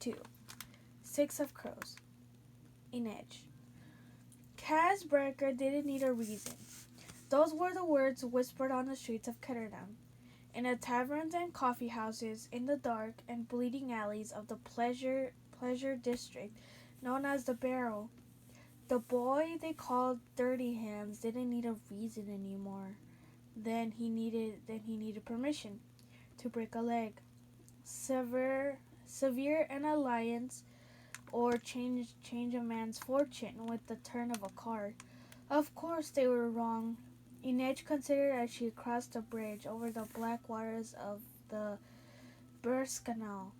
2. Six of Crows. Inej. Kaz Breaker didn't need a reason. Those were the words whispered on the streets of Ketterdam, in the taverns and coffee houses, in the dark and bleeding alleys of the pleasure district known as the Barrel. The boy they called Dirty Hands didn't need a reason anymore. Then he needed permission to break a leg, severe an alliance, or change a man's fortune with the turn of a card. Of course they were wrong. Inej considered as she crossed the bridge over the black waters of the Burst Canal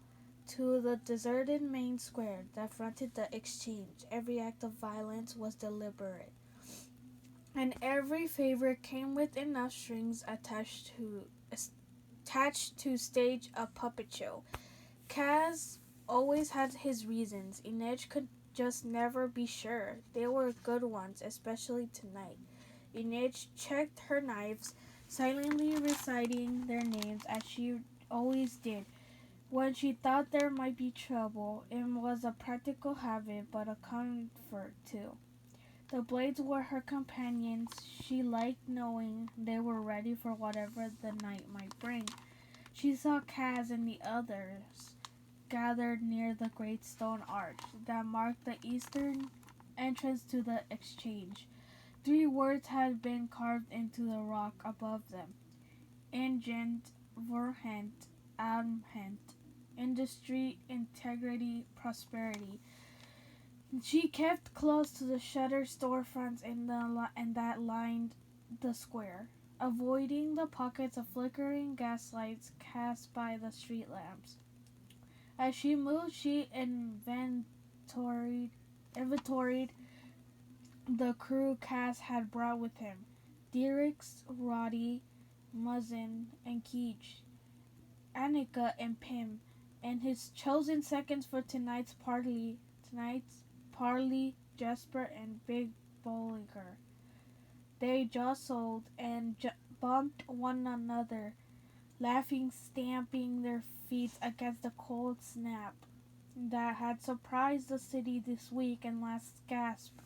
to the deserted main square that fronted the exchange. Every act of violence was deliberate, and every favor came with enough strings attached to stage a puppet show. Kaz always had his reasons. Inej could just never be sure. They were good ones, especially tonight. Inej checked her knives, silently reciting their names as she always did. When she thought there might be trouble, it was a practical habit, but a comfort too. The blades were her companions. She liked knowing they were ready for whatever the night might bring. She saw Kaz and the others gathered near the great stone arch that marked the eastern entrance to the exchange. 3 words had been carved into the rock above them: Ingent, Vorhent, Amhent. Industry, integrity, prosperity. She kept close to the shuttered storefronts and that lined the square, avoiding the pockets of flickering gaslights cast by the street lamps. As she moved, she inventoried the crew Cass had brought with him: Dirix, Roddy, Muzzin, and Keech, Annika, and Pym, and his chosen seconds for tonight's parley, Jasper and Big Bollinger. They jostled and bumped one another, laughing, stamping their feet against the cold snap that had surprised the city this week and last gasp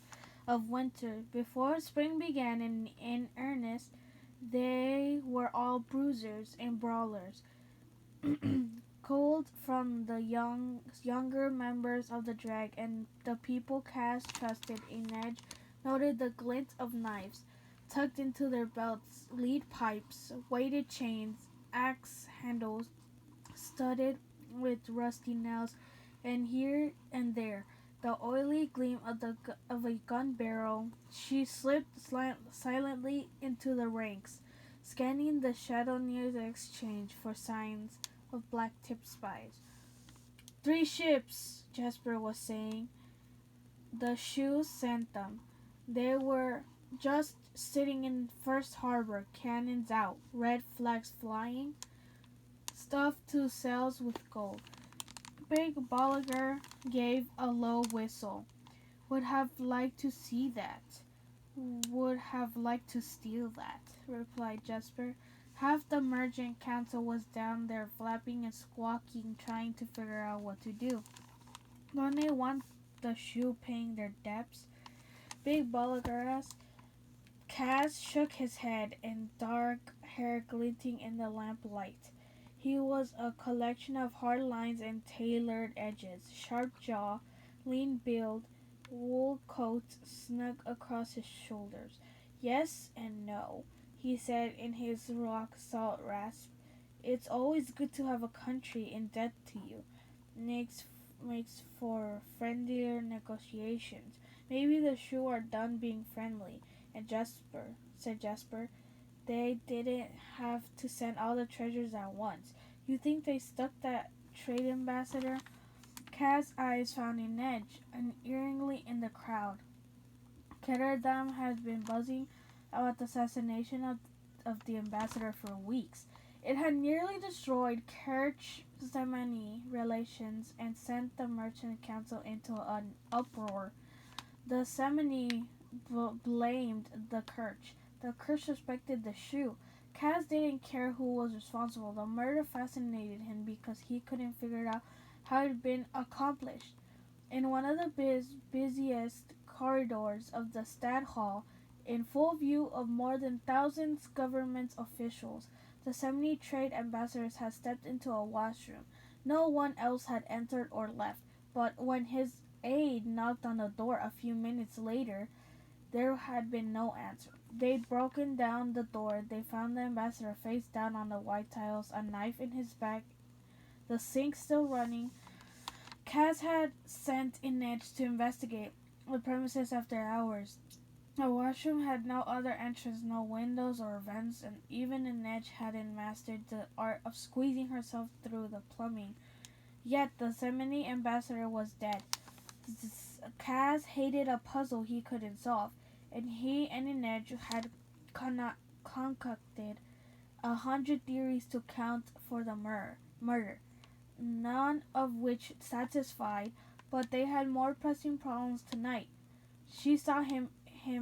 of winter. Before spring began in earnest, they were all bruisers and brawlers. Cold from the younger members of the drag and the people Cass trusted, Inej noted the glint of knives tucked into their belts, lead pipes, weighted chains, axe handles studded with rusty nails, and here and there the oily gleam of a gun barrel. She slipped silently into the ranks, scanning the shadow near the exchange for signs of black-tipped spies. 3 ships, Jasper was saying. The shoes sent them. They were just sitting in First Harbor, cannons out, red flags flying, stuffed to sails with gold. Big Bolliger gave a low whistle. Would have liked to see that. Would have liked to steal that, replied Jasper. Half the merchant council was down there flapping and squawking, trying to figure out what to do. Don't they want the shoe paying their debts? Big Bolliger asked. Cass shook his head, and dark hair glinting in the lamplight. He was a collection of hard lines and tailored edges, sharp jaw, lean build, wool coat snug across his shoulders. Yes and no, he said in his rock-salt rasp. It's always good to have a country in debt to you. Makes for friendlier negotiations. Maybe the Shu are done being friendly. And Jasper, they didn't have to send all the treasures at once. You think they stuck that trade ambassador? Kaz's eyes found Inej unerringly in the crowd. Ketterdam had been buzzing about the assassination of the ambassador for weeks. It had nearly destroyed Kerch-Zemani relations and sent the merchant council into an uproar. The Semini blamed the Kerch. The Kerch suspected the Shu. Kaz didn't care who was responsible. The murder fascinated him because he couldn't figure out had been accomplished. In one of the busiest corridors of the Stadthalle, in full view of more than thousands government officials, the 70 trade ambassadors had stepped into a washroom. No one else had entered or left, but when his aide knocked on the door a few minutes later, there had been no answer. They'd broken down the door. They found the ambassador face down on the white tiles, a knife in his back, the sink still running. Kaz had sent Inej to investigate the premises after hours. The washroom had no other entrance, no windows or vents, and even Inej hadn't mastered the art of squeezing herself through the plumbing. Yet the Semini ambassador was dead. Kaz hated a puzzle he couldn't solve, and he and Inej had concocted 100 theories to account for the murder, none of which satisfied, but they had more pressing problems tonight. She saw him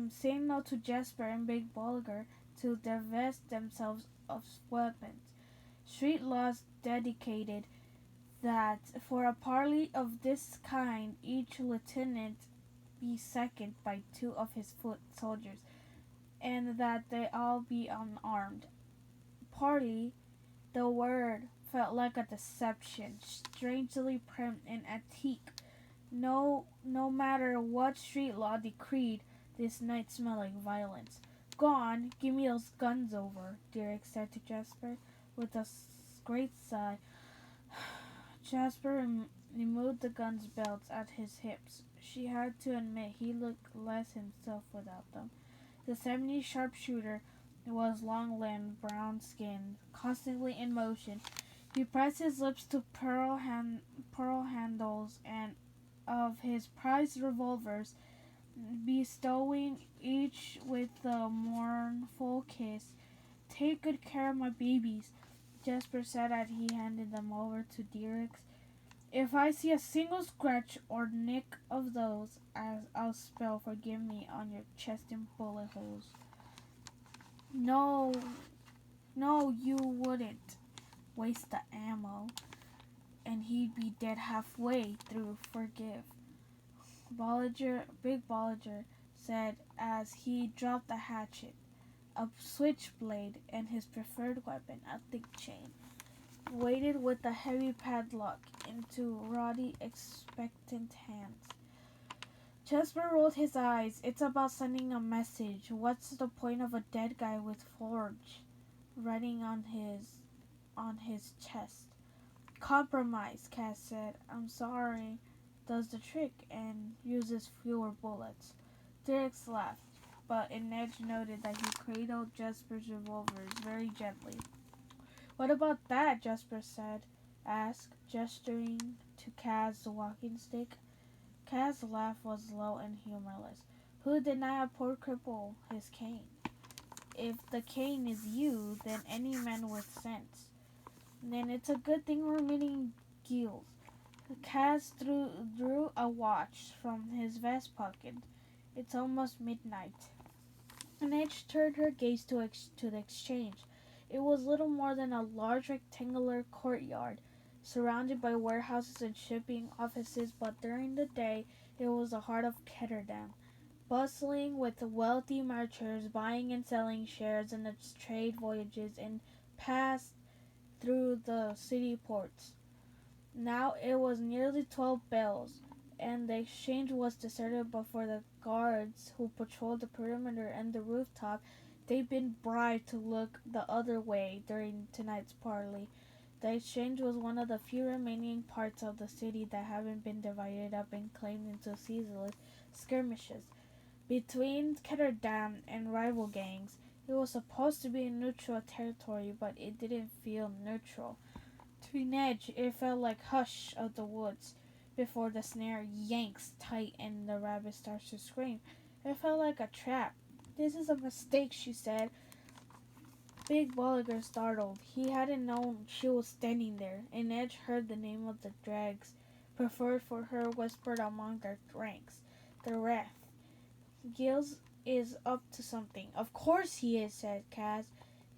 signal to Jesper and Big Bolger to divest themselves of weapons. Street laws dedicated that for a parley of this kind each lieutenant be seconded by 2 of his foot soldiers, and that they all be unarmed. Parley, the word felt like a deception, strangely prim and antique. No matter what street law decreed, this night smelled like violence. Go on, give me those guns over, Derek said to Jasper with a great sigh. Jasper removed the gun's belts at his hips. She had to admit he looked less himself without them. The 70 sharpshooter was long-limbed, brown-skinned, constantly in motion. He pressed his lips to pearl handles and of his prized revolvers, bestowing each with a mournful kiss. Take good care of my babies, Jasper said as he handed them over to Derek. If I see a single scratch or nick of those, I'll spell forgive me on your chest and bullet holes. No, you wouldn't waste the ammo, and he'd be dead halfway through. Forgive. Big Bollinger said as he dropped the hatchet, a switchblade, and his preferred weapon, a thick chain, weighted with a heavy padlock, into Roddy expectant hands. Jasper rolled his eyes. It's about sending a message. What's the point of a dead guy with Forge writing on his chest? Compromise, Cass said. I'm sorry. Does the trick and uses fewer bullets. Derek laughed, but Inej noted that he cradled Jasper's revolvers very gently. What about that? Jasper asked, gesturing to Kaz's walking stick. Kaz's laugh was low and humorless. Who deny a poor cripple his cane? If the cane is you, then any man with sense. Then it's a good thing we're meeting Gills. Kaz drew a watch from his vest pocket. It's almost midnight. Inej turned her gaze to the exchange. It was little more than a large rectangular courtyard, surrounded by warehouses and shipping offices, but during the day it was the heart of Ketterdam, bustling with wealthy merchants buying and selling shares in its trade voyages and passed through the city ports. Now it was nearly 12 bells, and the exchange was deserted but for the guards who patrolled the perimeter and the rooftop. They'd been bribed to look the other way during tonight's parley. The exchange was one of the few remaining parts of the city that haven't been divided up and claimed into ceaseless skirmishes between Ketterdam and rival gangs. It was supposed to be neutral territory, but it didn't feel neutral. To Inej, it felt like hush of the woods before the snare yanks tight and the rabbit starts to scream. It felt like a trap. This is a mistake, she said. Big Bolliger startled. He hadn't known she was standing there. Inej heard the name of the dregs preferred for her whispered among their ranks. The Wrath. Gills is up to something. Of course he is, said Kaz.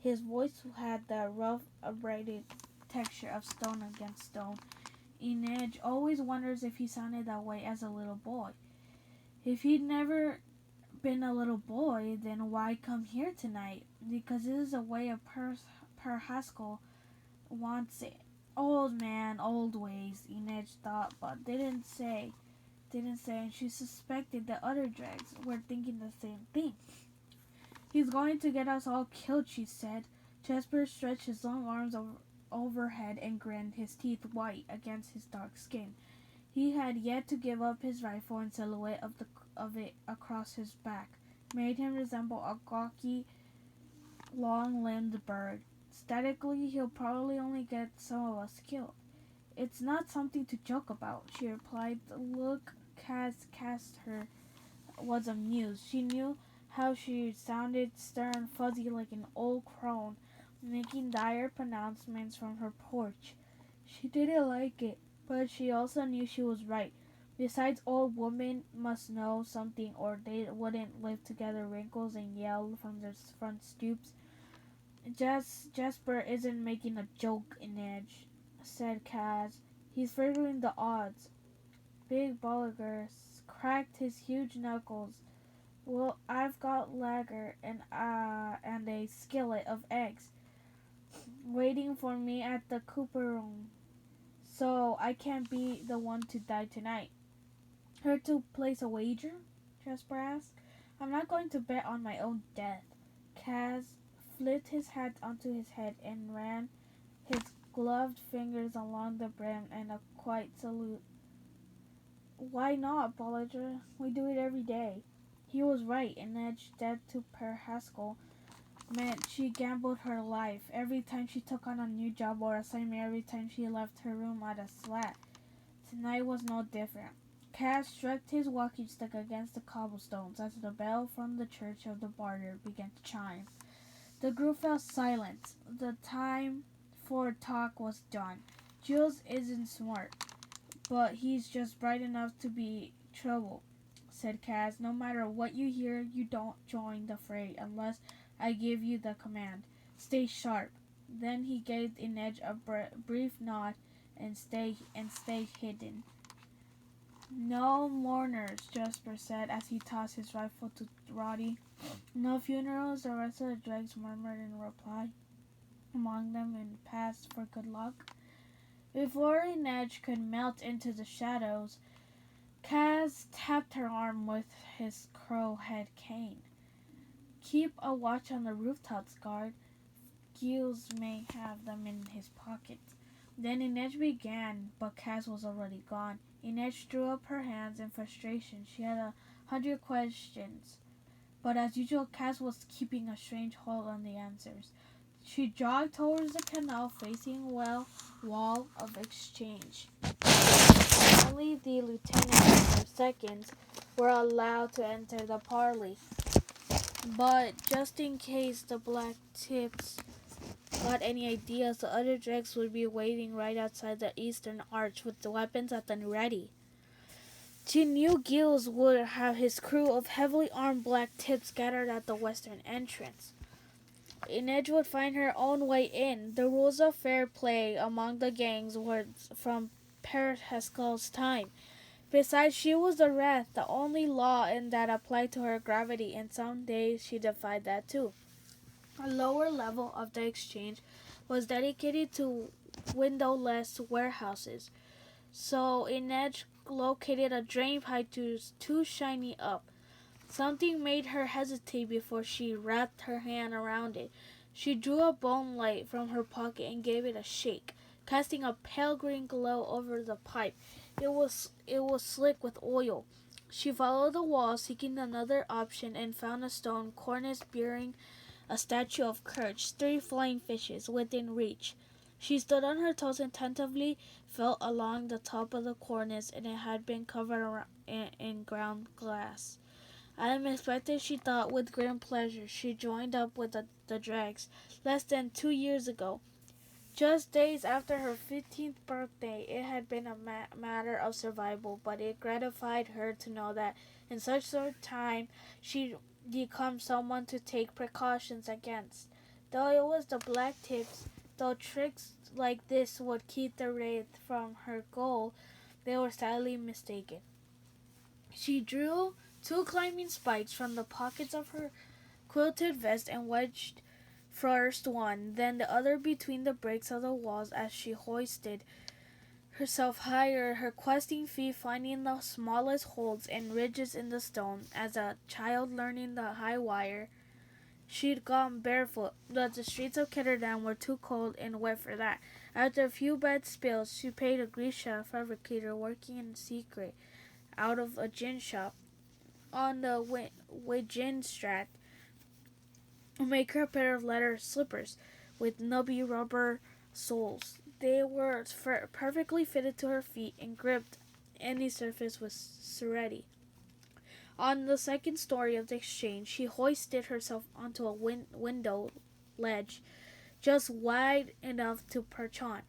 His voice had the rough, abraded texture of stone against stone. Inej always wonders if he sounded that way as a little boy. If he'd never been a little boy, then why come here tonight? Because this is the way a Per Haskell wants it. Old man, old ways, Inej thought, but didn't say, and she suspected the other dregs were thinking the same thing. He's going to get us all killed, she said. Jasper stretched his long arms overhead and grinned, his teeth white against his dark skin. He had yet to give up his rifle, and silhouette of it across his back made him resemble a gawky, long-limbed bird. Statically, he'll probably only get some of us killed. It's not something to joke about, she replied. The look Kaz cast her was amused. She knew how she sounded stern, fuzzy like an old crone, making dire pronouncements from her porch. She didn't like it, but she also knew she was right. Besides, old women must know something or they wouldn't live together, wrinkles and yell from their front stoops. Jasper isn't making a joke, Inej, said Kaz. He's figuring the odds. Big Bolliger cracked his huge knuckles. Well, I've got lager and a skillet of eggs waiting for me at the Cooper room, so I can't be the one to die tonight. Her to place a wager? Jasper asked. I'm not going to bet on my own death. Kaz flipped his hat onto his head and ran his gloved fingers along the brim in a quiet salute. Why not, Bollinger? We do it every day. He was right, and Ned's death to Per Haskell meant she gambled her life every time she took on a new job or assignment, every time she left her room at a slat. Tonight was no different. Kaz struck his walking stick against the cobblestones as the bell from the Church of the Barter began to chime. The group fell silent. The time for talk was done. Jules isn't smart, but he's just bright enough to be trouble, said Kaz. No matter what you hear, you don't join the fray unless I give you the command. Stay sharp. Then he gave Inej a brief nod and stay hidden. No mourners, Jasper said as he tossed his rifle to Roddy. No funerals, the rest of the dregs murmured in reply. Among them and passed for good luck. Before Inej could melt into the shadows, Kaz tapped her arm with his crow-head cane. Keep a watch on the rooftops, guard. Gilles may have them in his pocket. Then Inej began, but Kaz was already gone. Inej threw up her hands in frustration. She had 100 questions, but as usual, Kaz was keeping a strange hold on the answers. She jogged towards the canal facing wall of exchange. Only the lieutenant and her seconds were allowed to enter the parley. But just in case the black tips got any ideas, the other dregs would be waiting right outside the eastern arch with the weapons at the ready. She knew Gilles would have his crew of heavily armed black tips gathered at the western entrance. Inej would find her own way in. The rules of fair play among the gangs were from Per Haskell's time. Besides, she was the wrath, the only law in that applied to her gravity, and some days she defied that too. A lower level of the exchange was dedicated to windowless warehouses, so Inej located a drain pipe too shiny up. Something made her hesitate before she wrapped her hand around it. She drew a bone light from her pocket and gave it a shake, casting a pale green glow over the pipe. It was slick with oil. She followed the wall, seeking another option, and found a stone cornice bearing a statue of Kirch, 3 flying fishes within reach. She stood on her toes and tentatively felt along the top of the cornice, and it had been covered in ground glass. Unexpected, she thought with grim pleasure. She joined up with the dregs less than 2 years ago. Just days after her 15th birthday, it had been a matter of survival, but it gratified her to know that in such short time she'd become someone to take precautions against. Though it was the black tips Though tricks like this would keep the wraith from her goal, they were sadly mistaken. She drew two climbing spikes from the pockets of her quilted vest and wedged first one, then the other between the breaks of the walls as she hoisted herself higher, her questing feet finding the smallest holds and ridges in the stone. As a child learning the high wire, she'd gone barefoot, but the streets of Ketterdam were too cold and wet for that. After a few bad spills, she paid a Grisha fabricator working in secret out of a gin shop on the Wiginstrat to make her a pair of leather slippers with nubby rubber soles. They were perfectly fitted to her feet and gripped any surface with serenity. On the second story of the exchange, she hoisted herself onto a window ledge just wide enough to perch on.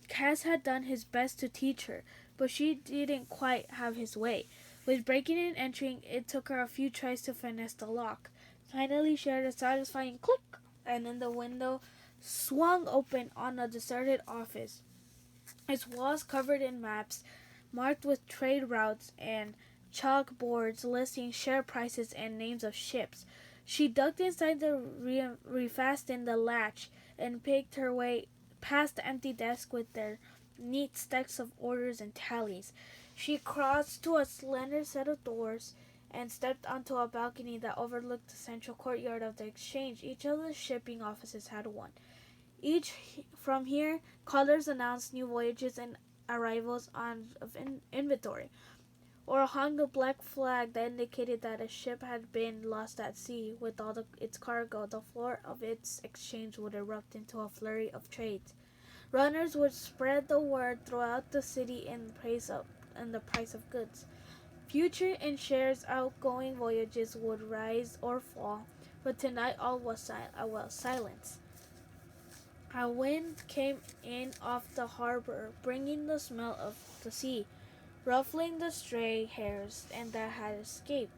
Cass had done his best to teach her, but she didn't quite have his way. With breaking and entering, it took her a few tries to finesse the lock. Finally, she heard a satisfying click, and then the window swung open on a deserted office, its walls covered in maps marked with trade routes and chalkboards listing share prices and names of ships. She ducked inside to refasten the latch and picked her way past the empty desk with their neat stacks of orders and tallies. She crossed to a slender set of doors and stepped onto a balcony that overlooked the central courtyard of the exchange. Each of the shipping offices had one. From here, callers announced new voyages and arrivals of inventory, or hung a black flag that indicated that a ship had been lost at sea with all its cargo. The floor of its exchange would erupt into a flurry of trades. Runners would spread the word throughout the city in the price of goods. Future and shares outgoing voyages would rise or fall, but tonight all was silence. A wind came in off the harbor, bringing the smell of the sea, ruffling the stray hairs and that had escaped.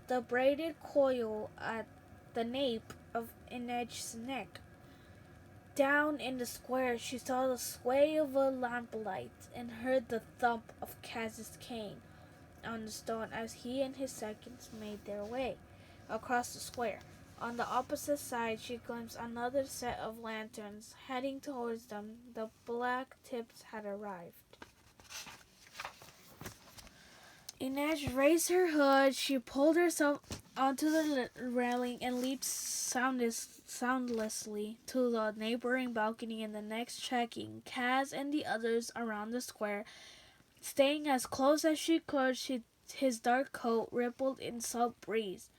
The braided coil at the nape of Inej's neck. Down in the square she saw the sway of a lamplight and heard the thump of Cass's cane on the stone as he and his seconds made their way across the square. On the opposite side she glimpsed another set of lanterns heading towards them. The black tips had arrived. Inej raised her hood. She pulled herself onto the railing and leaped soundlessly to the neighboring balcony in the next checking. Cass and the others around the square, staying as close as she could. His dark coat rippled in salt breeze.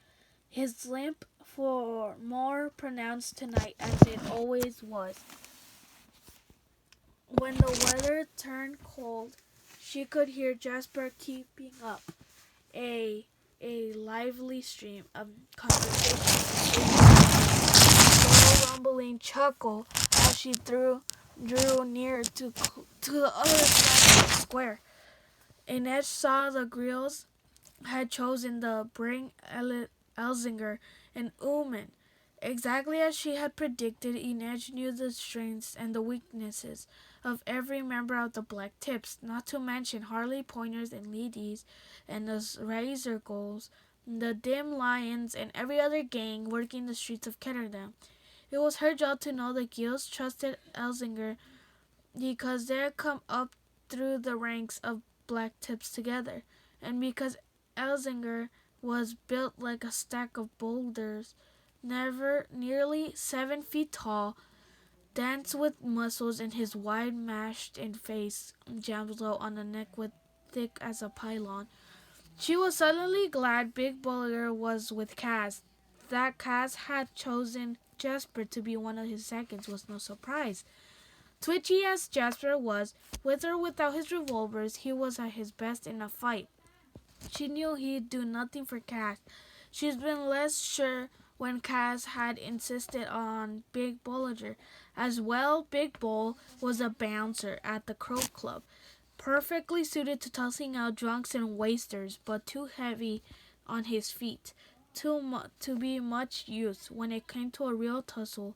His limp for more pronounced tonight as it always was. When the weather turned cold, she could hear Jasper keeping up a lively stream of conversation, a rumbling chuckle as she drew near to the other side of the square. Inej saw the grills had chosen the Bring Elzinger and Ullman. Exactly as she had predicted, Inej knew the strengths and the weaknesses of every member of the Black Tips, not to mention Harley Pointers and Leadies and the Razor Gulls, the Dim Lions, and every other gang working the streets of Ketterdam. It was her job to know the guilds trusted Elzinger because they had come up through the ranks of Black Tips together, and because Elzinger was built like a stack of boulders, nearly 7 feet tall, dense with muscles, and his wide mashed-in face jammed low on the neck with thick as a pylon. She was suddenly glad Big Bullier was with Cass. That Cass had chosen Jasper to be one of his seconds was no surprise. Twitchy as Jasper was, with or without his revolvers, he was at his best in a fight. She knew he'd do nothing for Cass. She'd been less sure when Cass had insisted on Big Bullinger. As well, Big Bull was a bouncer at the Crow Club, perfectly suited to tossing out drunks and wasters, but too heavy on his feet to be much use when it came to a real tussle.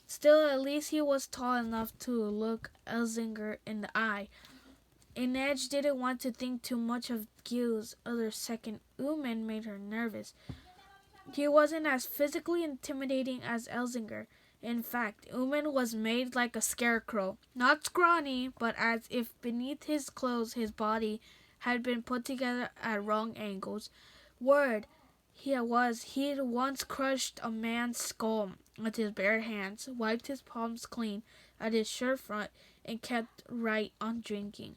Still, at least he was tall enough to look Elzinger in the eye. Inej didn't want to think too much of Gil's other second. Uman made her nervous. He wasn't as physically intimidating as Elzinger. In fact, Uman was made like a scarecrow. Not scrawny, but as if beneath his clothes his body had been put together at wrong angles. Word he'd once crushed a man's skull with his bare hands, wiped his palms clean at his shirt front, and kept right on drinking.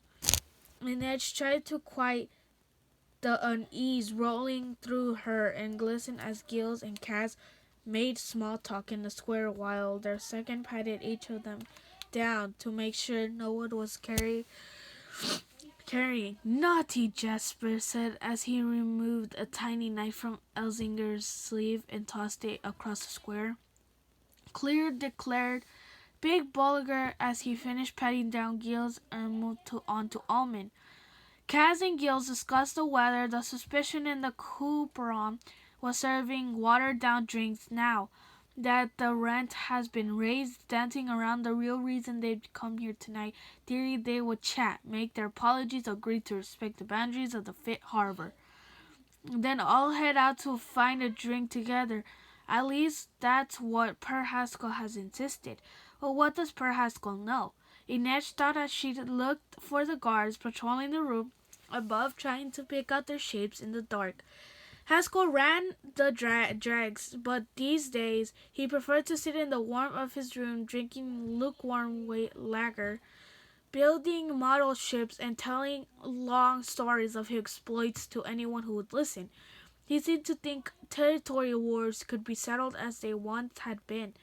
And Edge tried to quiet the unease rolling through her and glistened as Gills and Kaz made small talk in the square while their second patted each of them down to make sure no one was carrying. Naughty, Jasper said as he removed a tiny knife from Elzinger's sleeve and tossed it across the square. Clear, declared Big Bolliger as he finished patting down Gills and moved on to Almond. Kaz and Gills discussed the weather. The suspicion in the Cooperon was serving watered-down drinks now that the rent has been raised, dancing around the real reason they'd come here tonight. Theory they would chat, make their apologies, agree to respect the boundaries of the Fit Harbor. Then all head out to find a drink together. At least that's what Per Haskell has insisted. Well, what does Per Haskell know? Inej thought as she looked for the guards patrolling the room above, trying to pick out their shapes in the dark. Haskell ran the drags, but these days he preferred to sit in the warmth of his room drinking lukewarm lager, building model ships, and telling long stories of his exploits to anyone who would listen. He seemed to think territorial wars could be settled as they once had been,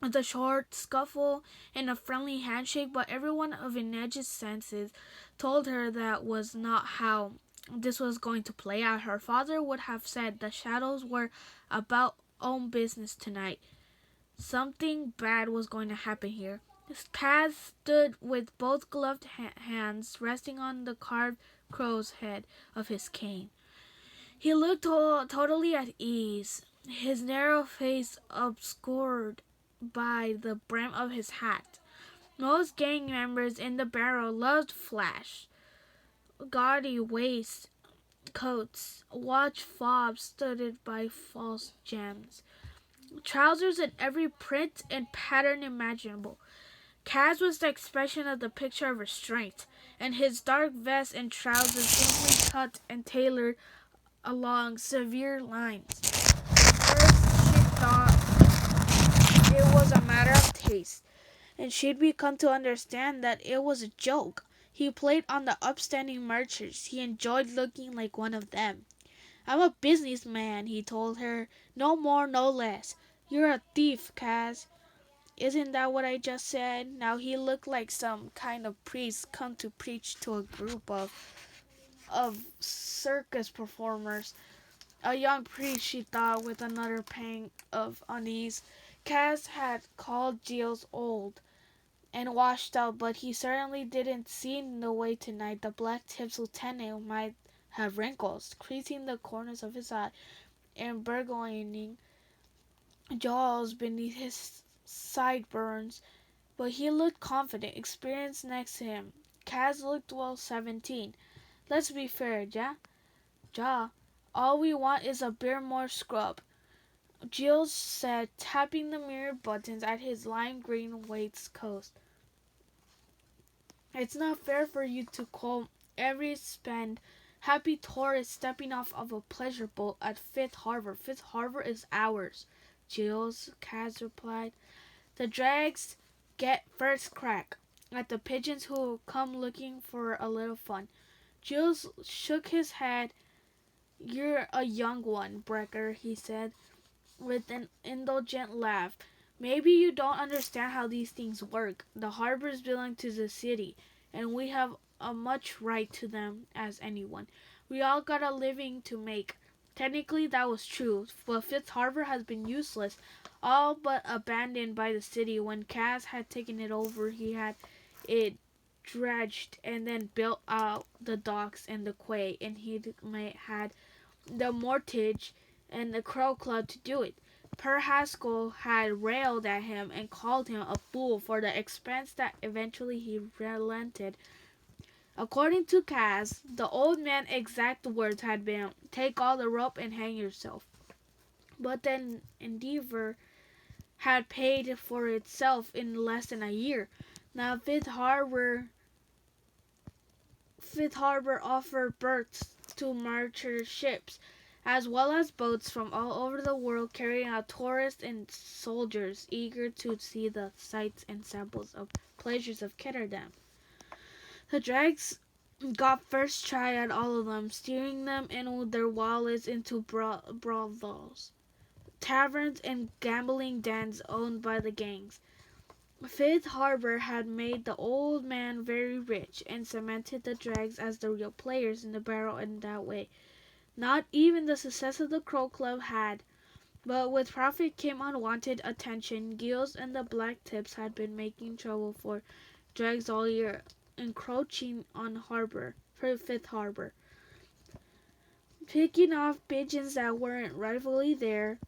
with a short scuffle and a friendly handshake, but every one of Inej's senses told her that was not how this was going to play out. Her father would have said the shadows were about own business tonight. Something bad was going to happen here. Kaz stood with both gloved hands resting on the carved crow's head of his cane. He looked totally at ease, his narrow face obscured by the brim of his hat. Most gang members in the barrel loved flash. Gaudy waistcoats, watch fobs studded by false gems, trousers in every print and pattern imaginable. Kaz was the expression of the picture of restraint, and his dark vest and trousers simply cut and tailored along severe lines. First, she thought it was a matter of taste, and she'd become to understand that it was a joke. He played on the upstanding merchants. He enjoyed looking like one of them. I'm a businessman, he told her. No more, no less. You're a thief, Kaz. Isn't that what I just said? Now he looked like some kind of priest come to preach to a group of circus performers. A young priest, she thought with another pang of unease. Kaz had called Gilles old and washed out, but he certainly didn't seem the way tonight. The black-tipped lieutenant might have wrinkles creasing the corners of his eye and burgeoning jaws beneath his sideburns, but he looked confident, experienced next to him. Kaz looked 17. Let's be fair, Ja. All we want is a bit more scrub, Gilles said, tapping the mirrored buttons at his lime green waistcoat. It's not fair for you to call every spend happy tourist stepping off of a pleasure boat at Fifth Harbor. Fifth Harbor is ours, Gilles, Kaz replied. The drags get first crack at the pigeons who come looking for a little fun. Gilles shook his head. You're a young one, Brecker, he said, with an indulgent laugh. Maybe you don't understand how these things work. The harbors belong to the city, and we have as much right to them as anyone. We all got a living to make. Technically, that was true, but Fifth Harbor has been useless, all but abandoned by the city. When Kaz had taken it over, he had it dredged and then built out the docks and the quay, and he had the mortgage and the Crow Club to do it. Per Haskell had railed at him and called him a fool for the expense that eventually he relented. According to Cass, the old man's exact words had been, "Take all the rope and hang yourself." But the endeavor had paid for itself in less than a year. Now Fifth Harbor offered berths to merchant ships, as well as boats from all over the world carrying out tourists and soldiers eager to see the sights and samples of pleasures of Ketterdam. The drags got first try at all of them, steering them in with their wallets into brothels, taverns, and gambling dens owned by the gangs. Fifth Harbor had made the old man very rich and cemented the drags as the real players in the barrel in that way. Not even the success of the Crow Club had. But with profit came unwanted attention. Gills and the Black Tips had been making trouble for drags all year, encroaching on Fifth Harbor, picking off pigeons that weren't rightfully there.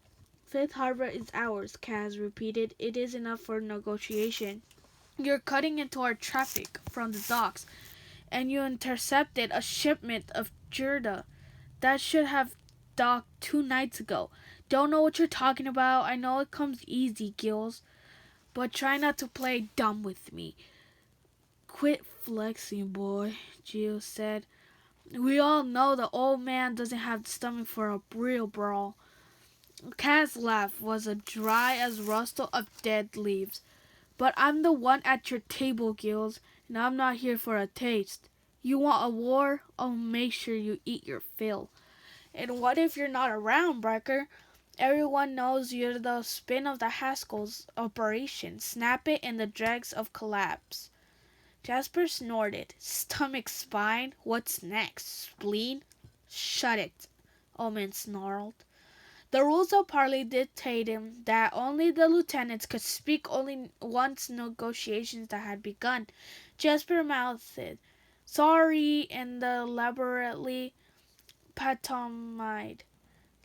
"Fifth Harbor is ours," Kaz repeated. "It is enough for negotiation. You're cutting into our traffic from the docks, and you intercepted a shipment of Jurda that should have docked 2 nights ago. Don't know what you're talking about. I know it comes easy, Gills, but try not to play dumb with me." "Quit flexing, boy," Gills said. "We all know the old man doesn't have the stomach for a real brawl." Kaz's laugh was as dry as rustle of dead leaves. "But I'm the one at your table, Gills, and I'm not here for a taste. You want a war? I'll make sure you eat your fill." "And what if you're not around, Brecker? Everyone knows you're the spin of the Haskell's operation. Snap it and the dregs of collapse." Jasper snorted. "Stomach, spine? What's next? Spleen?" "Shut it," Omen snarled. The rules of parley dictated that only the lieutenants could speak only once negotiations that had begun. Jasper mouthed, "Sorry," and elaborately pantomimed,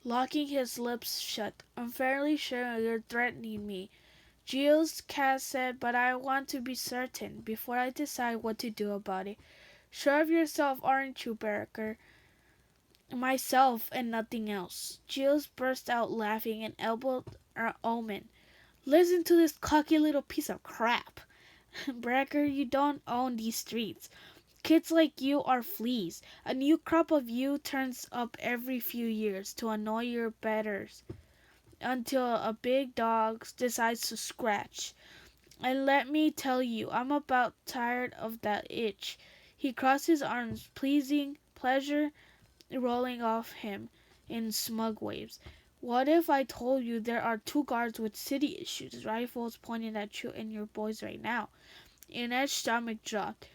locking his lips shut. "I'm fairly sure you're threatening me, Giles," Cass said, "but I want to be certain before I decide what to do about it." "Sure of yourself, aren't you, Barker?" "Myself and nothing else." Giles burst out laughing and elbowed Omen. "Listen to this cocky little piece of crap. Barker, you don't own these streets. Kids like you are fleas. A new crop of you turns up every few years to annoy your betters until a big dog decides to scratch. And let me tell you, I'm about tired of that itch." He crossed his arms, pleasure rolling off him in smug waves. "What if I told you there are 2 guards with city issues, rifles pointed at you and your boys right now?" Inez's stomach dropped.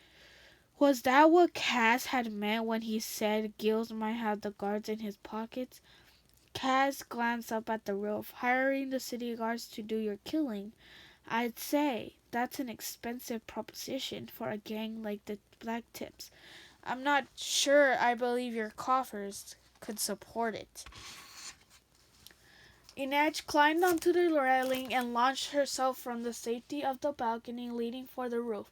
Was that what Cass had meant when he said Gills might have the guards in his pockets? Cass glanced up at the roof. "Hiring the city guards to do your killing? I'd say that's an expensive proposition for a gang like the Black Tips. I'm not sure I believe your coffers could support it." Inez climbed onto the railing and launched herself from the safety of the balcony leading for the roof.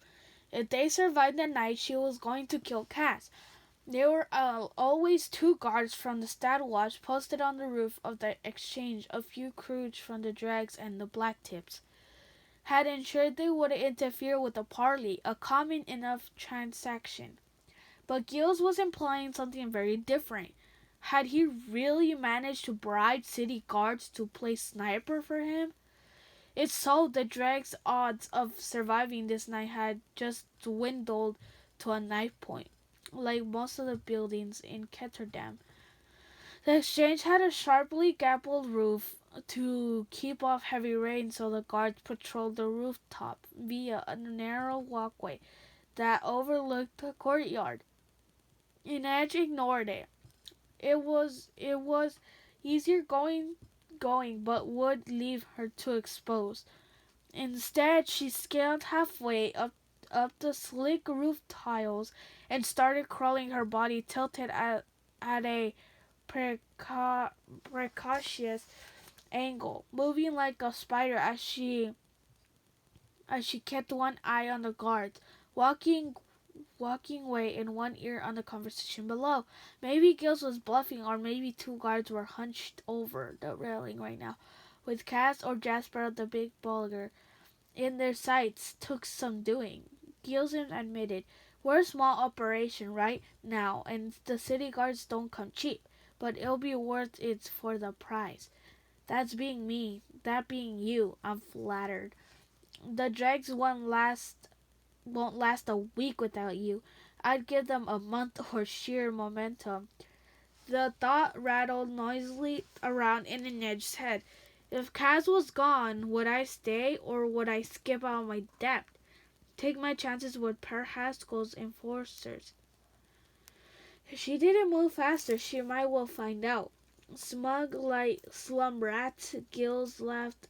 If they survived the night, she was going to kill Cass. There were always 2 guards from the Stadwatch posted on the roof of the exchange. A few crews from the Drags and the Black Tips had ensured they wouldn't interfere with the parley, a common enough transaction. But Gills was implying something very different. Had he really managed to bribe city guards to play sniper for him? If so, the drag's odds of surviving this night had just dwindled to a knife point, like most of the buildings in Ketterdam. The exchange had a sharply gabled roof to keep off heavy rain, so the guards patrolled the rooftop via a narrow walkway that overlooked the courtyard. Inez ignored it. It was easier going, but would leave her too exposed. Instead, she scaled halfway up the slick roof tiles and started crawling, her body tilted at a precocious angle, moving like a spider as she kept one eye on the guards, walking away in one ear on the conversation below. Maybe Gills was bluffing, or maybe two guards were hunched over the railing right now, with Cass or Jasper the big bulger in their sights. Took some doing. Gilson admitted, "We're a small operation right now, and the city guards don't come cheap, but it'll be worth it for the prize." "That's being me, that being you," I'm flattered. "The dregs won't last a week without you. I'd give them a month or sheer momentum." The thought rattled noisily around in Ned's head. If Kaz was gone, would I stay, or would I skip out my depth? Take my chances with Per Haskell's enforcers. If she didn't move faster, she might well find out. Smug like slum rats, Gills laughed.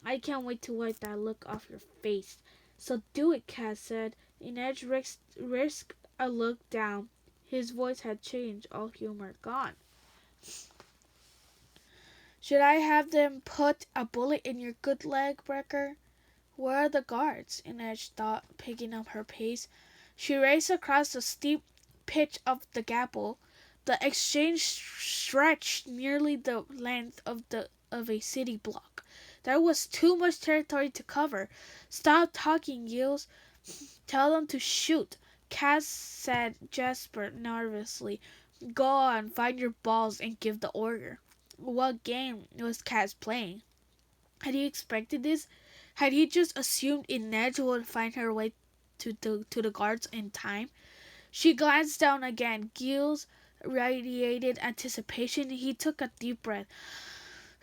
"I can't wait to wipe that look off your face." "So do it," Kaz said. Inej risked a look down. His voice had changed, all humor gone. "Should I have them put a bullet in your good leg, Brecker?" "Where are the guards?" Inej thought, picking up her pace. She raced across the steep pitch of the gapple. The exchange stretched nearly the length of a city block. There was too much territory to cover. "Stop talking, Gills. Tell them to shoot," Cass said Jasper nervously. "Go on, find your balls and give the order." What game was Cass playing? Had he expected this? Had he just assumed Inej would find her way to the guards in time? She glanced down again. Gills radiated anticipation. He took a deep breath,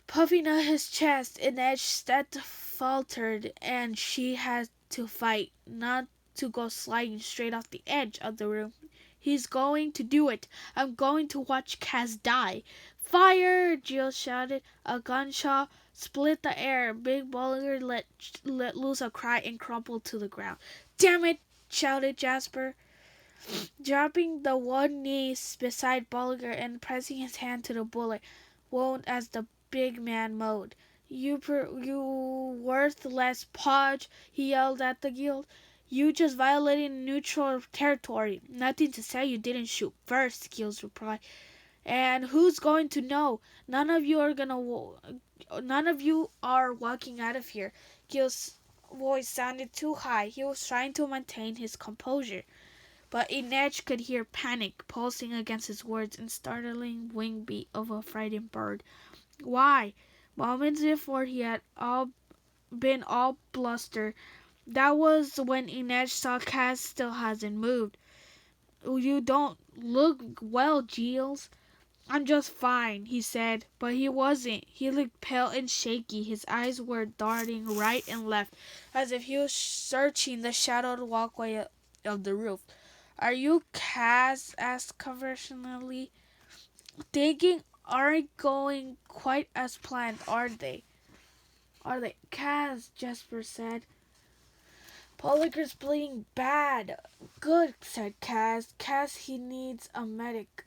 puffing out his chest. Inej step faltered, and she had to fight, not to go sliding straight off the edge of the room. "He's going to do it. I'm going to watch Kaz die." "Fire!" Jill shouted. A gunshot split the air. Big Bulger let loose a cry and crumpled to the ground. "Damn it!" shouted Jasper, dropping the one knee beside Bulger and pressing his hand to the bullet wound as the big man mowed. You worthless podge," he yelled at the guild. "You just violated neutral territory." "Nothing to say you didn't shoot first," Gills replied. "And who's going to know? None of you are walking out of here." Gil's voice sounded too high. He was trying to maintain his composure, but Inej could hear panic pulsing against his words and startling wing beat of a frightened bird. "Why?" Moments before he had been all bluster. That was when Inej saw Cass still hasn't moved. "You don't look well, Gills." "I'm just fine," he said, but he wasn't. He looked pale and shaky. His eyes were darting right and left, as if he was searching the shadowed walkway of the roof. "Are you Cass?" asked conversationally. "Thinking aren't going quite as planned, are they?" "Are they?" "Cass," Jasper said. "Polliker's bleeding bad." "Good," said Cass. "Cass, he needs a medic."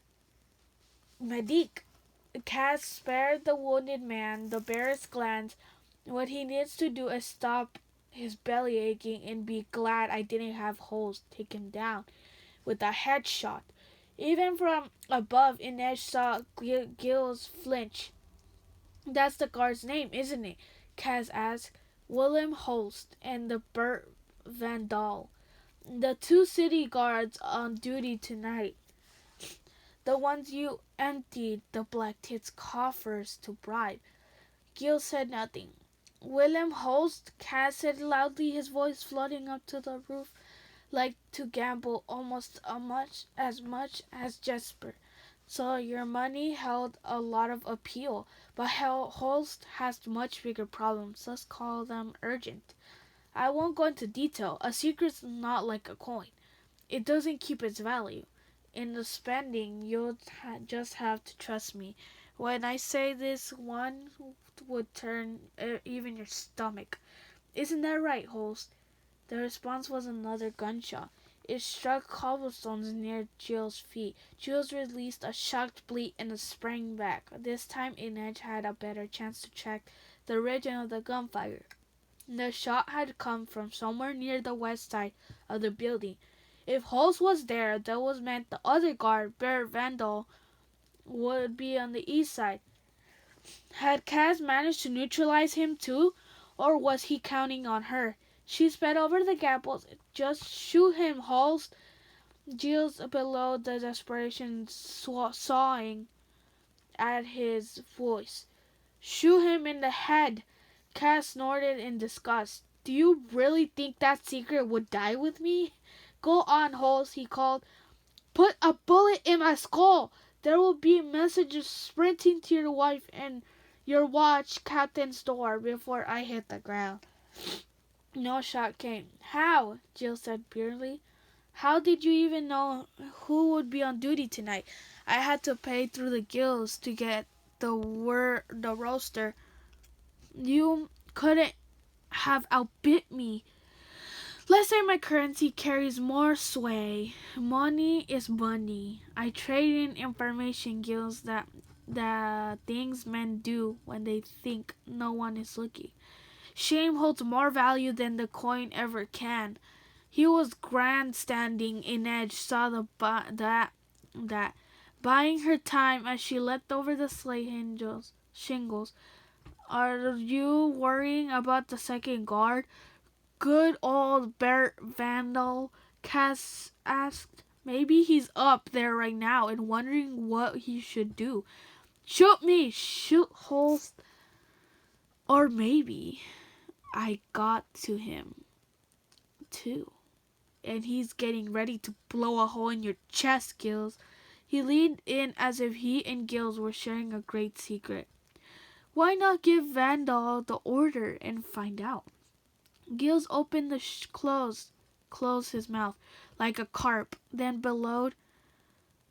Cass spared the wounded man the barest glance. "What he needs to do is stop his belly aching and be glad I didn't have holes take him down with a headshot." Even from above, Inej saw Gills flinch. "That's the guard's name, isn't it?" Cass asked. "Willem Holst and the Bert Van Dahl. The two city guards on duty tonight. The ones you emptied the Black Tit's coffers to bribe." Gil said nothing. "Willem Holst," Cass said loudly, his voice floating up to the roof, "like to gamble almost as much as Jesper. So your money held a lot of appeal, but Holst has much bigger problems. Let's call them urgent. I won't go into detail. A secret's not like a coin. It doesn't keep its value. In the spending, you'll just have to trust me. When I say this, one would turn even your stomach. Isn't that right, Holst?" The response was another gunshot. It struck cobblestones near Jill's feet. Jules released a shocked bleat and sprang back. This time Inez had a better chance to track the origin of the gunfire. The shot had come from somewhere near the west side of the building. If Holmes was there, that was meant the other guard, Bert Vandal, would be on the east side. Had Cass managed to neutralize him too, or was he counting on her? She sped over the gables. Just shoot him, Halls. Giles below the desperation sawing at his voice. Shoot him in the head. Cass snorted in disgust. Do you really think that secret would die with me? Go on, Halls, he called. Put a bullet in my skull. There will be messages sprinting to your wife and your watch captain's door before I hit the ground. No shot came. How? Jill said bitterly. How did you even know who would be on duty tonight? I had to pay through the gills to get the roster. You couldn't have outbid me. Let's say my currency carries more sway. Money is money. I trade in information gills that the things men do when they think no one is looking. Shame holds more value than the coin ever can. He was grandstanding. Inez saw that buying her time as she leapt over the sleigh shingles. Are you worrying about the second guard? Good old Bert Vandal, Cass asked. Maybe he's up there right now and wondering what he should do. Shoot me! Shoot Holst! Or maybe I got to him, too. And he's getting ready to blow a hole in your chest, Gills. He leaned in as if he and Gills were sharing a great secret. Why not give Vandal the order and find out? Gills opened the closed his mouth like a carp, then bellowed,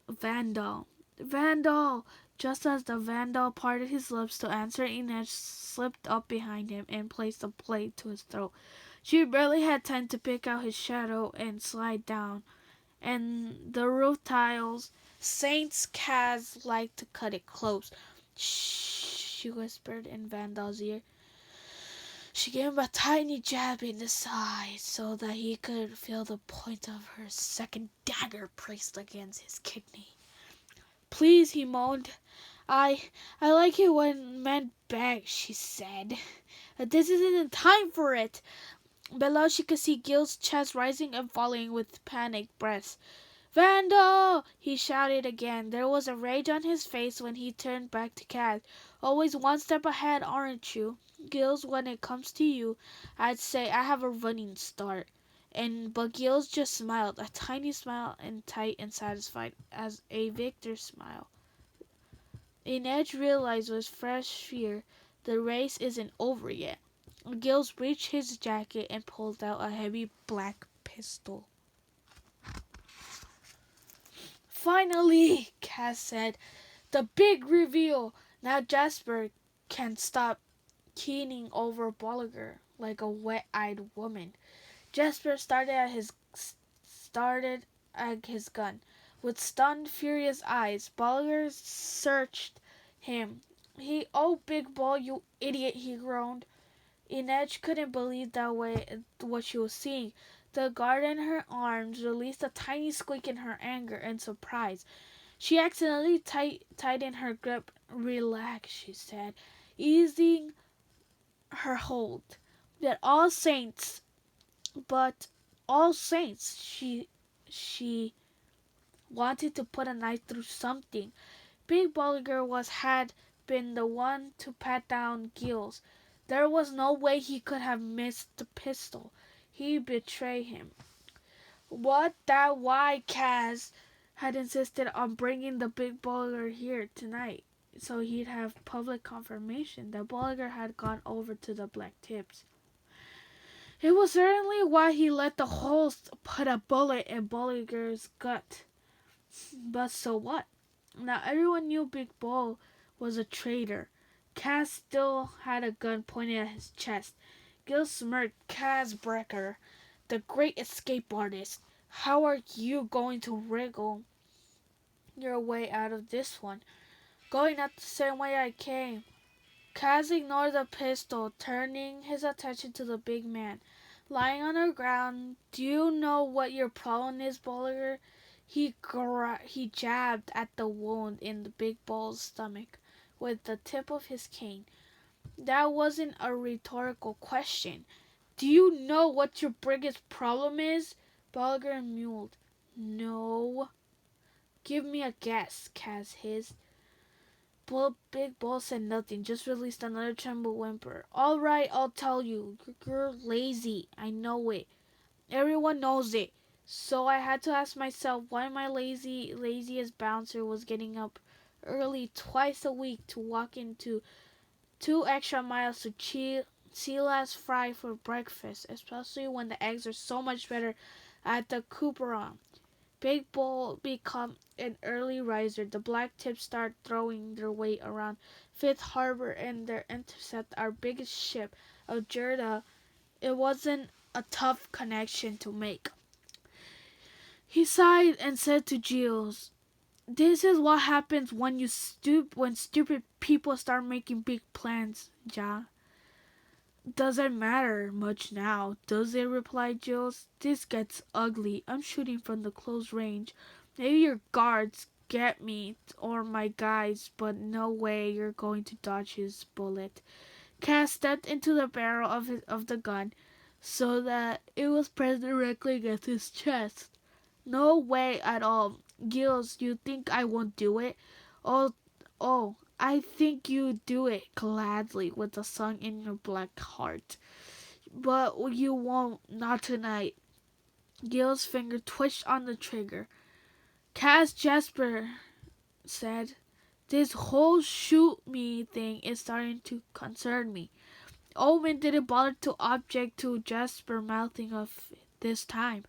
Vandal. Vandal! Just as the Vandal parted his lips to answer, Inez slipped up behind him and placed a blade to his throat. She barely had time to pick out his shadow and slide down, and the roof tiles. Saints Cass liked to cut it close. Shh, she whispered in Vandal's ear. She gave him a tiny jab in the side so that he could feel the point of her second dagger pressed against his kidney. Please, he moaned. I like it when men beg, she said. This isn't the time for it. Below she could see Gil's chest rising and falling with panicked breaths. Vandal! He shouted again. There was a rage on his face when he turned back to Cass. Always one step ahead, aren't you? Gills, when it comes to you, I'd say I have a running start. But Gills just smiled, a tiny smile and tight and satisfied, as a victor's smile. Inez realized with fresh fear the race isn't over yet. Gills reached his jacket and pulled out a heavy black pistol. Finally, Cass said, the big reveal. Now Jasper can't stop keening over Bolliger like a wet-eyed woman. Jasper started at his gun. With stunned, furious eyes, Bolliger searched him. Oh, Big Ball, you idiot, he groaned. Inez couldn't believe what she was seeing. The guard in her arms released a tiny squeak in her anger and surprise. She accidentally tightened her grip. Relax, she said, easing her hold. But all saints, she wanted to put a knife through something. Big Bolliger had been the one to pat down Gills. There was no way he could have missed the pistol. He betrayed him. Why Cass had insisted on bringing the big Bolliger here tonight, so he'd have public confirmation that Bolliger had gone over to the Black Tips. It was certainly why he let the host put a bullet in Bolliger's gut. But so what? Now everyone knew Big Bull was a traitor. Cass still had a gun pointed at his chest. Gil smirked. Cass Brecker, the great escape artist. How are you going to wriggle your way out of this one? Going out the same way I came. Kaz ignored the pistol, turning his attention to the big man. Lying on the ground, do you know what your problem is, Bolliger? He jabbed at the wound in the big bull's stomach with the tip of his cane. That wasn't a rhetorical question. Do you know what your biggest problem is? Bolliger mewed. No. Give me a guess, Kaz hissed. Big Bull said nothing, just released another tremble whimper. All right, I'll tell you. You're lazy. I know it. Everyone knows it. So I had to ask myself why my laziest bouncer was getting up early twice a week to walk into 2 extra miles to sea last fry for breakfast, especially when the eggs are so much better at the Cooperon. Big Bull become an early riser. The black tips start throwing their weight around Fifth Harbor and they intercept our biggest ship, Algerda. It wasn't a tough connection to make. He sighed and said to Giles, "This is what happens when stupid people start making big plans, Ja." "Doesn't matter much now, does it?" replied Jules. "This gets ugly. I'm shooting from the close range. Maybe your guards get me or my guys, but no way you're going to dodge his bullet." Cass stepped into the barrel of the gun so that it was pressed directly against his chest. "No way at all. Gills, you think I won't do it? Oh, oh, I think you do it gladly with the song in your black heart. But you won't, not tonight." Gil's finger twitched on the trigger. "Cass," Jasper said, "this whole shoot me thing is starting to concern me." Owen didn't bother to object to Jasper mouthing off this time.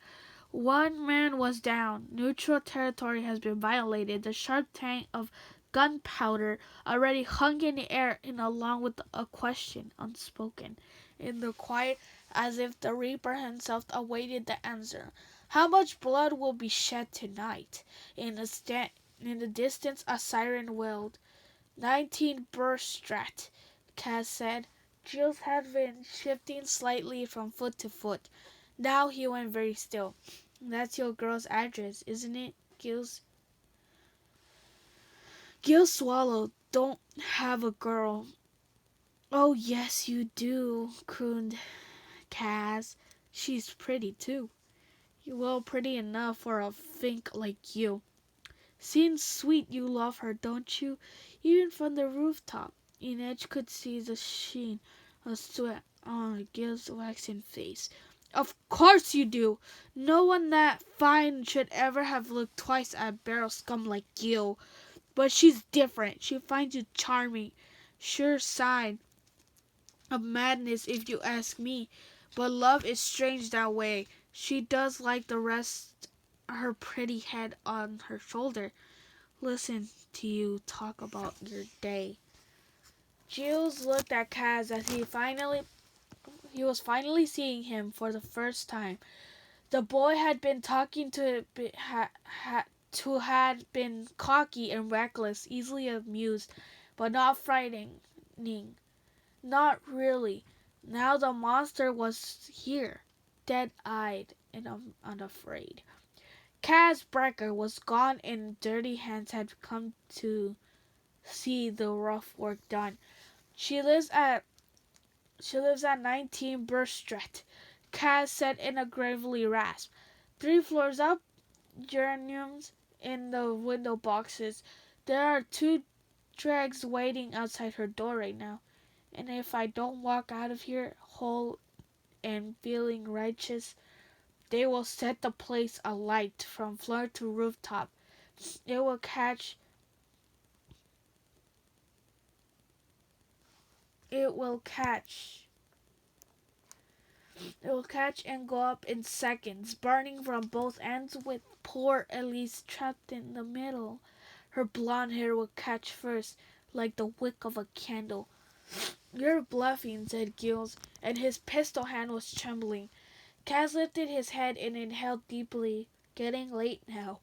"One man was down. Neutral territory has been violated." The sharp tang of gunpowder already hung in the air and along with a question unspoken in the quiet as if the Reaper himself awaited the answer. "How much blood will be shed tonight?" In the distance a siren wailed. 19 Burstrat, Cass said. Jules had been shifting slightly from foot to foot. Now he went very still. "That's your girl's address, isn't it, Gills?" Gil swallowed. "Don't have a girl." "Oh, yes, you do," crooned Cass. "She's pretty, too." "Well, pretty enough for a fink like you." "Seems sweet you love her, don't you?" Even from the rooftop, Inez could see the sheen of sweat on Gil's waxen face. "Of course you do. No one that fine should ever have looked twice at barrel scum like you. But she's different. She finds you charming. Sure sign of madness if you ask me. But love is strange that way. She does like the rest her pretty head on her shoulder. Listen to you talk about your day." Jules looked at Kaz as he was finally seeing him for the first time. The boy had been talking to had been cocky and reckless, easily amused, but not frightening. Not really. Now the monster was here, dead-eyed and unafraid. Kaz Brecker was gone and dirty hands had come to see the rough work done. She lives at 19 Burstret," Kaz said in a gravely rasp. "3 floors up, geraniums in the window boxes. There are 2 dregs waiting outside her door right now. And if I don't walk out of here whole and feeling righteous, they will set the place alight from floor to rooftop. It will catch it will catch It will catch and go up in seconds, burning from both ends with poor Elise trapped in the middle. Her blonde hair will catch first, like the wick of a candle." "You're bluffing," said Gills, and his pistol hand was trembling. Kaz lifted his head and inhaled deeply. Getting late now.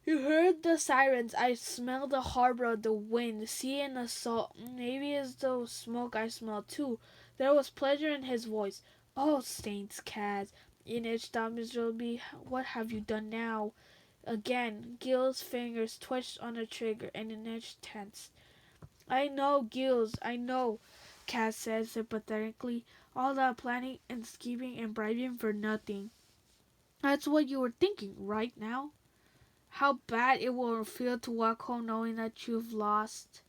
You heard the sirens. I smelled the harbor, the wind, sea, and the salt. Maybe it's the smoke I smell too. There was pleasure in his voice. Oh, saints, Kaz. Inich thought miserably. What have you done now? Again, Gil's fingers twitched on the trigger, and Inich tensed. I know, Gills, I know, Kaz said sympathetically. All that planning and scheming and bribing for nothing. That's what you were thinking, right now? How bad it will feel to walk home knowing that you've lost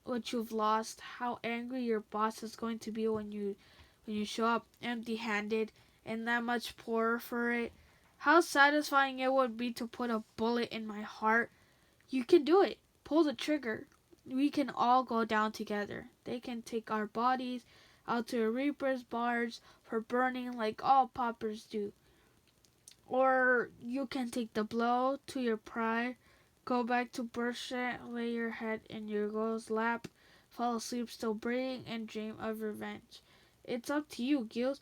what you've lost. How angry your boss is going to be when you show up empty-handed and that much poorer for it. How satisfying it would be to put a bullet in my heart. You can do it. Pull the trigger. We can all go down together. They can take our bodies out to a reaper's barge for burning like all paupers do. Or you can take the blow to your pride, go back to Berkshire, lay your head in your girl's lap, fall asleep still breathing, and dream of revenge. It's up to you, Gills.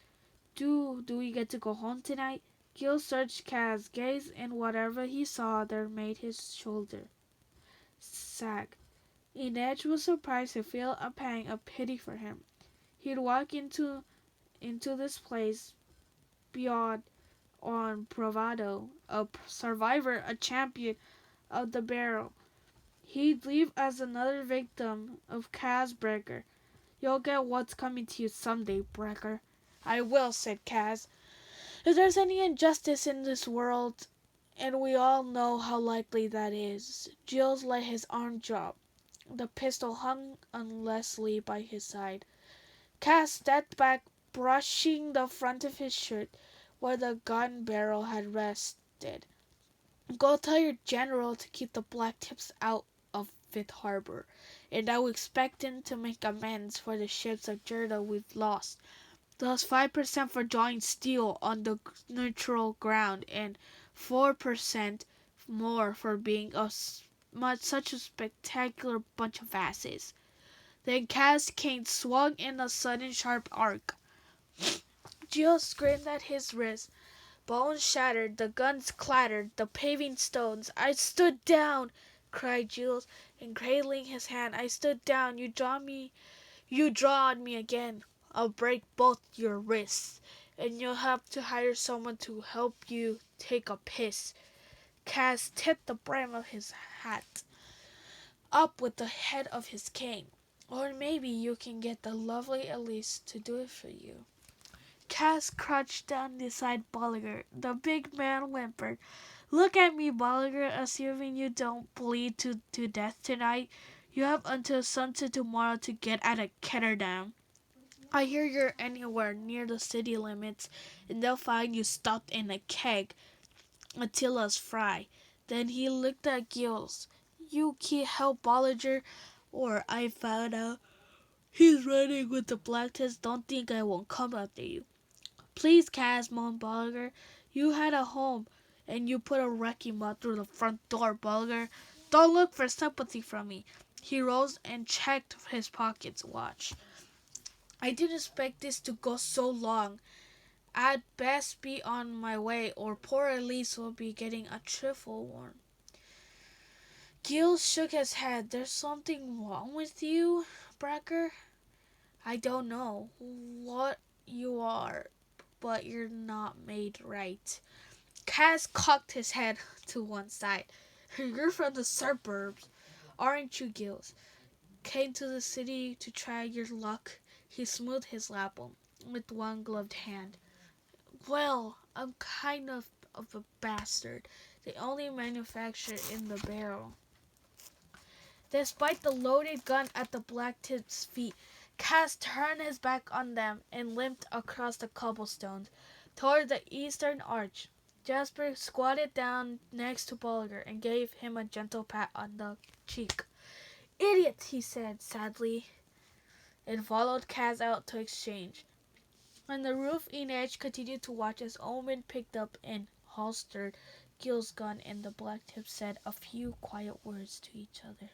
Do we get to go home tonight? Gil searched Kaz's gaze, and whatever he saw there made his shoulder sag. Inez was surprised to feel a pang of pity for him. He'd walk into this place beyond on bravado, a survivor, a champion of the barrel. He'd leave as another victim of Kaz Breaker. You'll get what's coming to you someday, Breaker. I will, said Kaz. If there's any injustice in this world, and we all know how likely that is. Giles let his arm drop. The pistol hung unlessly by his side. Kaz stepped back, brushing the front of his shirt where the gun barrel had rested. Go tell your general to keep the black tips out of Fifth Harbor, and I will expect him to make amends for the ships of Jirda we've lost. Thus 5% for drawing steel on the neutral ground, and 4% more for being such a spectacular bunch of asses. Then Kaz Kane swung in a sudden sharp arc. Gio screamed at his wrist. Bones shattered, the guns clattered, the paving stones. I stood down, cried Jules, and cradling his hand. I stood down. You draw on me again. I'll break both your wrists, and you'll have to hire someone to help you take a piss. Kaz tipped the brim of his hat up with the head of his cane. Or maybe you can get the lovely Elise to do it for you. Cass crouched down beside Bolliger. The big man whimpered. Look at me, Bolliger, assuming you don't bleed to death tonight. You have until sunset tomorrow to get out of Ketterdam. I hear you're anywhere near the city limits, and they'll find you stuffed in a keg. Attila's fry. Then he looked at Gills. You can't help Bolliger, or I found out he's running with the black test. Don't think I won't come after you. Please, Kaz, moaned Bolliger. You had a home, and you put a wrecking ball through the front door, Bolliger. Don't look for sympathy from me. He rose and checked his pockets watch. I didn't expect this to go so long. I'd best be on my way, or poor Elise will be getting a trifle warm. Gil shook his head. There's something wrong with you, Brecker? I don't know what you are, but you're not made right. Kaz cocked his head to one side. You're from the suburbs, aren't you, Gills? Came to the city to try your luck. He smoothed his lapel with one gloved hand. Well, I'm kind of a bastard. They only manufacture in the barrel. Despite the loaded gun at the black tip's feet, Cass turned his back on them and limped across the cobblestones toward the eastern arch. Jasper squatted down next to Bolliger and gave him a gentle pat on the cheek. Idiot, he said sadly, and followed Kaz out to exchange. On the roof, Inez continued to watch as Omen picked up and holstered Gil's gun, and the black tip said a few quiet words to each other.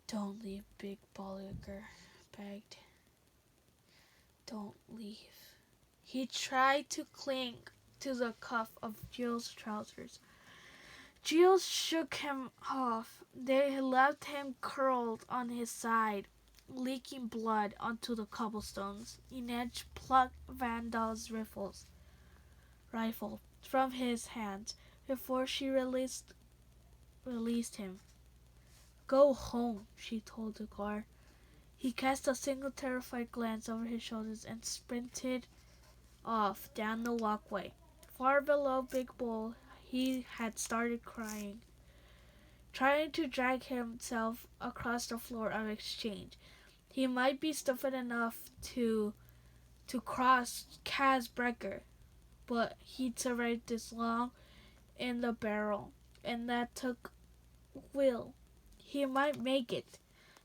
Don't leave, Big Bolliger begged. Don't leave. He tried to cling to the cuff of Jill's trousers. Jill shook him off. They left him curled on his side, leaking blood onto the cobblestones. Inez plucked Vandal's rifle from his hands before she released him. Go home, she told the guard. He cast a single terrified glance over his shoulders and sprinted off down the walkway. Far below Big Bull, he had started crying, trying to drag himself across the floor of exchange. He might be stupid enough to cross Kaz Breaker, but he'd survived this long in the barrel, and that took will. He might make it.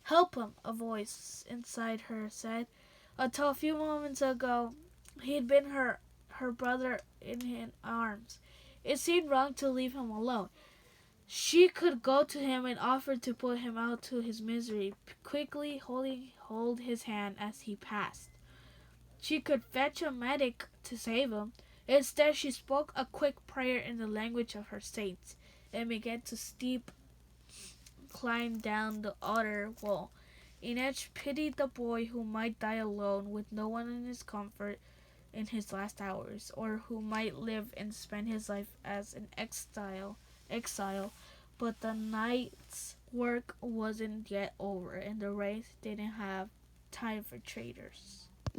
Help him, a voice inside her said. Until a few moments ago, he'd been her brother in his arms. It seemed wrong to leave him alone. She could go to him and offer to put him out to his misery, quickly hold his hand as he passed. She could fetch a medic to save him. Instead, she spoke a quick prayer in the language of her saints and began to steep climb down the outer wall. Inez pitied the boy who might die alone with no one in his comfort in his last hours, or who might live and spend his life as an exile. But the night's work wasn't yet over, and the Wraith didn't have time for traitors.